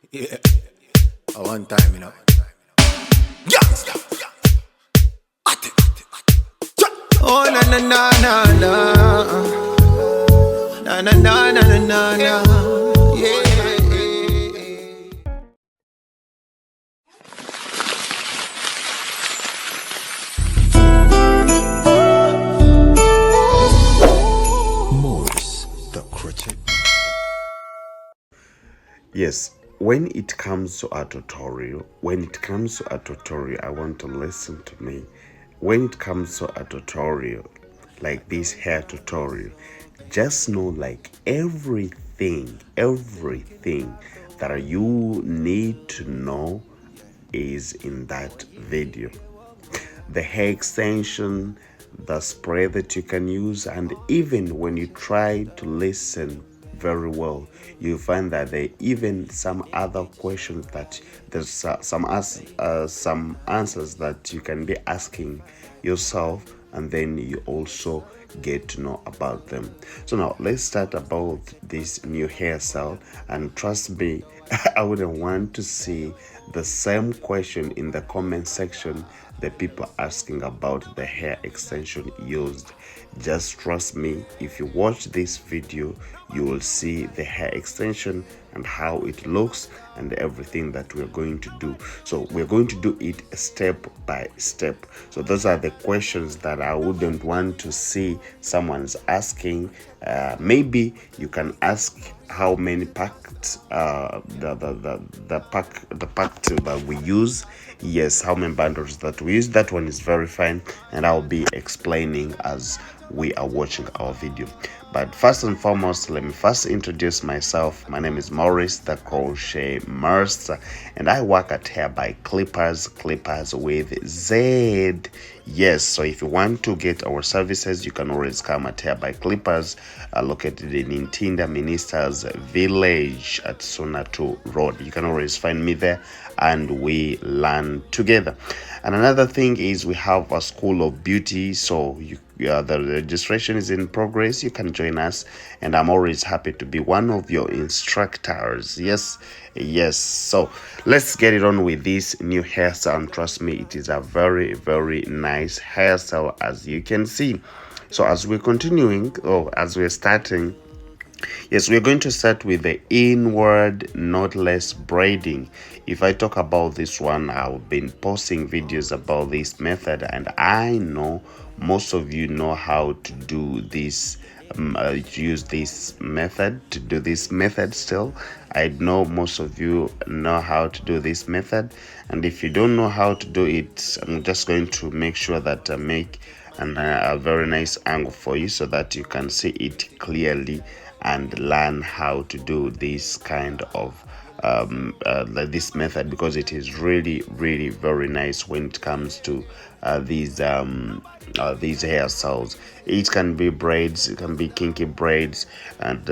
Yeah, a one time, Youngster. Oh, na na na na na. Na na na na na na na. Yeah. Yes, when it comes to a tutorial, I want to listen to me. When it comes to a tutorial, like this hair tutorial, just know like everything that you need to know is in that video. The hair extension, the spray that you can use, and even when you try to listen very well, you find that there are even some other questions that there's some answers that you can be asking yourself, and then you also get to know about them. So now let's start about this new hairstyle, and trust me, I wouldn't want to see the same question in the comment section, the people asking about the hair extension used. Just trust me, if you watch this video, you will see the hair extension and how it looks and everything that we're going to do. So we're going to do it step by step. So those are the questions that I wouldn't want to see someone's asking. Maybe you can ask how many packed the pack that we use. Yes, how many bundles that we use. That one is very fine, and I'll be explaining as we are watching our video. But first and foremost, let me first introduce myself. My name is Maurice, the crochet master, and I work at Hair by Clippers with Z. Yes, so if you want to get our services, you can always come at Hair by Clippers, located in Intinda Ministers Village at Sunatu Road. You can always find me there, and we learn together. And another thing is we have a school of beauty, so the registration is in progress. You can join us, and I'm always happy to be one of your instructors. Yes. So let's get it on with this new hairstyle, and trust me, it is a very, very nice hairstyle, as you can see. So as we're starting, yes, we're going to start with the inward knotless braiding. If I talk about this one, I've been posting videos about this method, and I know most of you know how to do this, use this method, to do this method still. I know most of you know how to do this method, and if you don't know how to do it, I'm just going to make sure that I make a very nice angle for you so that you can see it clearly and learn how to do this kind of this method, because it is really, really very nice when it comes to these hairstyles. It can be braids, it can be kinky braids, and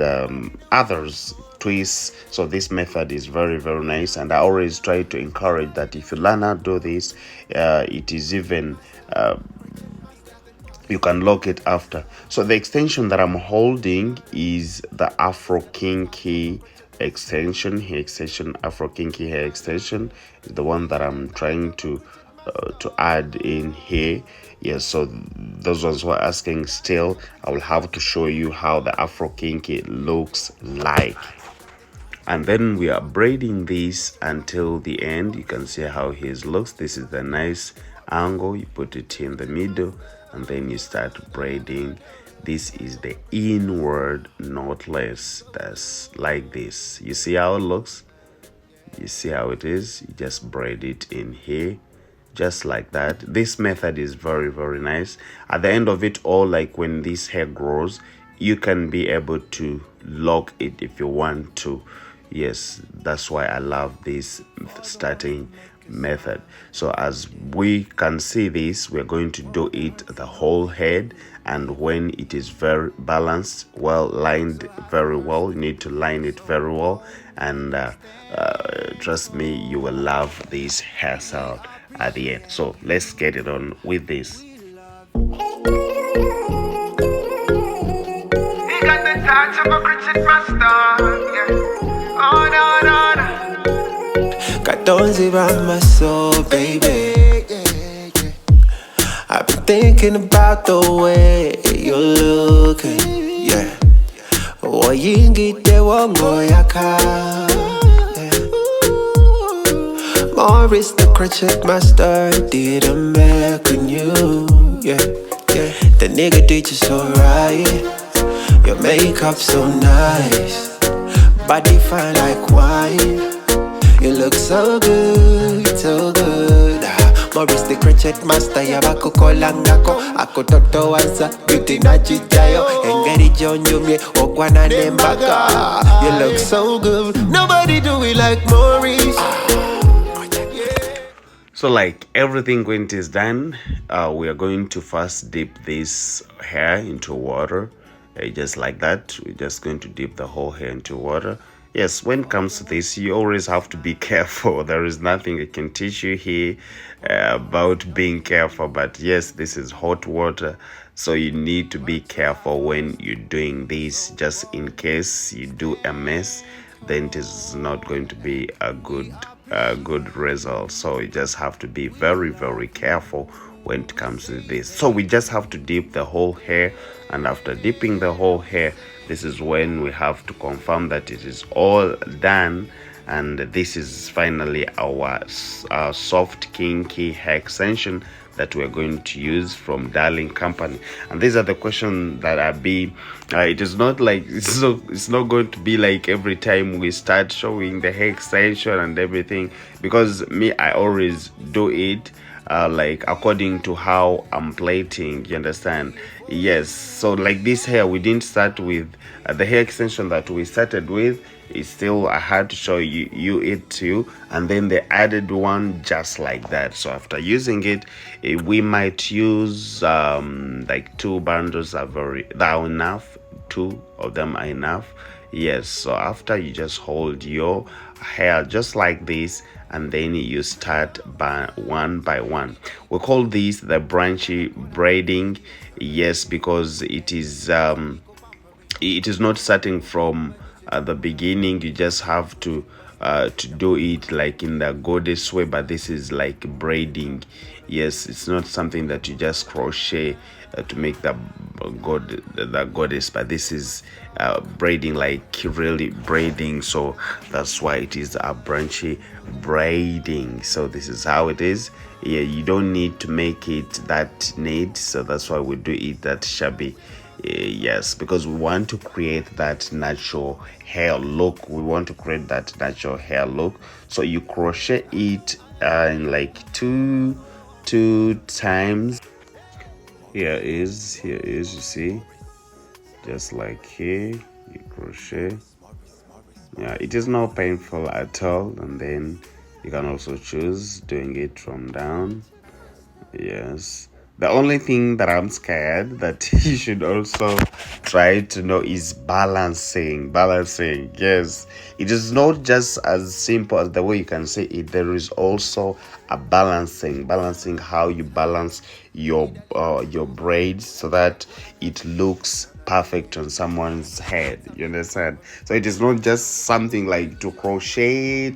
others twists. So this method is very, very nice, and I always try to encourage that if you learn how to do this, it is even you can lock it after. So the extension that I'm holding is the Afro Kinky extension, Afro Kinky hair extension is the one that I'm trying to add in here. Yes, so those ones who are asking still, I will have to show you how the Afro Kinky looks like. And then we are braiding this until the end. You can see how his looks. This is the nice angle. You put it in the middle, and then you start braiding. This is the inward knotless. That's like this. You see how it looks? You see how it is? You just braid it in here, just like that. This method is very, very nice. At the end of it all, like when this hair grows, you can be able to lock it if you want to. Yes, that's why I love this starting method. So as we can see this, we're going to do it the whole head, and when it is very balanced, well lined very well, you need to line it very well, and trust me, you will love this hairstyle at the end. So let's get it on with this. Touch of a British master, yeah. Oh, no, no, no. thorns around my soul, baby. I've been thinking about the way you're looking, yeah. Oyingite wongoyaka, yeah. Morris the crochet master didn't make on you, yeah, yeah. The nigga did you so right. Your makeup so nice, body fine like wine. You look so good, so good. Morris the crochet master, yabako kolangako. Ako toto wansa, beauty na chichayo. Engeri jonyo mie, okwana nembaka. You look so good, nobody do it like Morris. So like everything when it is done, we are going to first dip this hair into water. Just like that, we're just going to dip the whole hair into water. Yes, when it comes to this, you always have to be careful. There is nothing I can teach you here about being careful, but yes, this is hot water, so you need to be careful when you're doing this, just in case you do a mess, then it is not going to be a good result. So you just have to be very, very careful when it comes to this. So we just have to dip the whole hair, and after dipping the whole hair, this is when we have to confirm that it is all done. And this is finally our soft kinky hair extension that we're going to use from Darling Company. And these are the questions that are it is not like it's not going to be like every time we start showing the hair extension and everything, because me, I always do it like according to how I'm plating, you understand? Yes, so like this hair, we didn't start with the hair extension that we started with. It's still, I had to show you it too, and then they added one just like that. So after using it, we might use like 2 bundles that are enough. 2 of them are enough. Yes, so after you just hold your hair just like this, and then you start one by one. We call this the branchy braiding. Yes, because it is not starting from the beginning. You just have to do it like in the goddess way, but this is like braiding. Yes, it's not something that you just crochet to make the goddess, but this is braiding, like really braiding. So that's why it is a branchy braiding. So this is how it is. Yeah, you don't need to make it that neat, so that's why we do it that shabby. Yes, because we want to create that natural hair look. So you crochet it in like two times. Here is you see, just like here, you crochet. Yeah, it is not painful at all. And then you can also choose doing it from down. Yes, the only thing that I'm scared that you should also try to know is balancing. Yes, it is not just as simple as the way you can say it. There is also a balancing how you balance your braids so that it looks perfect on someone's head, you understand? So it is not just something like to crochet.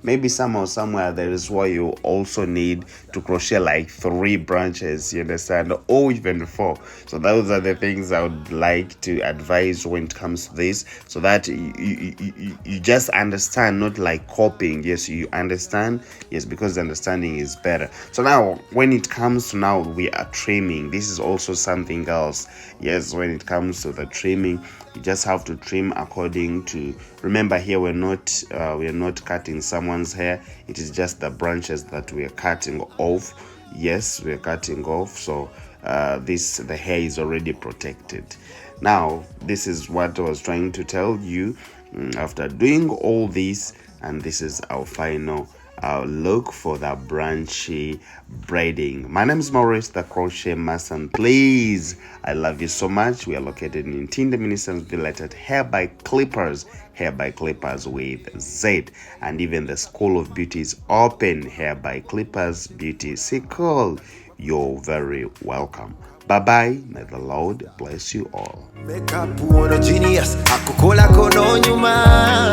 Maybe somewhere there is where you also need to crochet like 3 branches, you understand, or even 4. So those are the things I would like to advise when it comes to this, so that you just understand, not like copying. Yes, you understand. Yes, because understanding is better. So now when it comes to, now we are trimming. This is also something else. Yes, when it comes to the trimming, you just have to trim according to, remember here we're not cutting someone's hair. It is just the branches that we are cutting off. Yes, we're cutting off. So the hair is already protected. Now this is what I was trying to tell you after doing all this, and this is our final look for the branchy braiding. My name is Maurice, the crochet master, and please, I love you so much. We are located in Tinda Ministansville at Hair by Clippers with Z, and even the School of Beauty is open. Hair by Clippers Beauty School. You're very welcome. Bye bye. May the Lord bless you all. Makeup, genius, akukola kono nyuma.